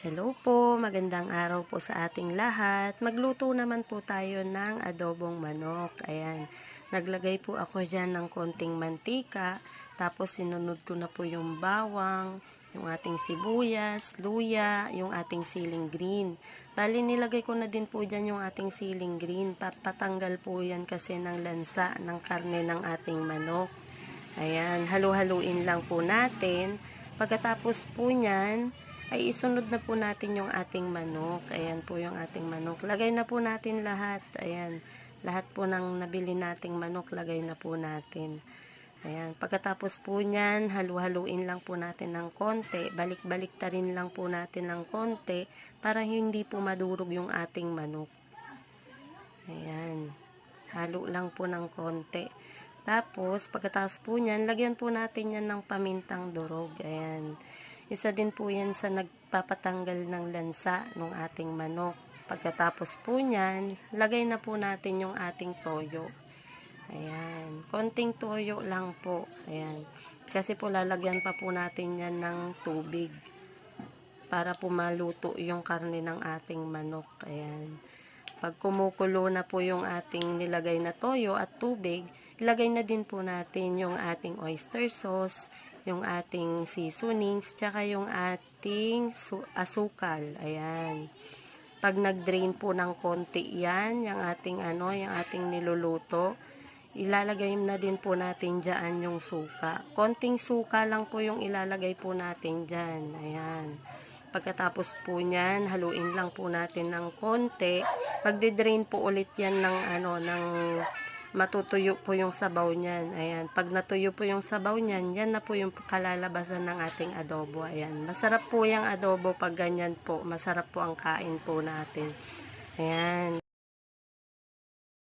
Hello po, magandang araw po sa ating lahat. Magluto naman po tayo ng adobong manok. Ayan, naglagay po ako dyan ng konting mantika, tapos sinunod ko na po yung bawang, yung ating sibuyas, luya, yung ating siling green. Bali, nilagay ko na din po dyan yung ating siling green. Patanggal po yan kasi ng lansa ng karne ng ating manok. Ayan, halu-haluin lang po natin. Pagkatapos po niyan, ay isunod na po natin yung ating manok. Ayan po yung ating manok. Lagay na po natin lahat. Ayan, lahat po ng nabili nating manok, lagay na po natin. Ayan, pagkatapos po niyan, halu-haluin lang po natin ng konti. Balik-balik ta rin lang po natin ng konti para hindi po madurog yung ating manok. Ayan, halo lang po ng konti. Tapos, pagkatapos po niyan, lagyan po natin yan ng pamintang durog. Ayan. Isa din po yan sa nagpapatanggal ng lansa ng ating manok. Pagkatapos po niyan, lagay na po natin yung ating toyo. Ayan. Konting toyo lang po. Ayan. Kasi po lalagyan pa po natin yan ng tubig para po maluto yung karne ng ating manok. Ayan. Pag kumukulo na po yung ating nilagay na toyo at tubig, ilagay na din po natin yung ating oyster sauce, yung ating seasonings, tsaka yung ating asukal. Ayan. Pag nag-drain po ng konti yan, yung ating yung ating niluluto, ilalagay na din po natin dyan yung suka. Konting suka lang po yung ilalagay po natin dyan. Ayan. Pagkatapos po niyan, haluin lang po natin ng konti. Magde-drain po ulit yan ng ng matutuyo po yung sabaw niyan. Ayan, pag natuyo po yung sabaw niyan, yan na po yung kalalabasan ng ating adobo. Ayan, masarap po yung adobo pag ganyan po. Masarap po ang kain po natin. Ayan.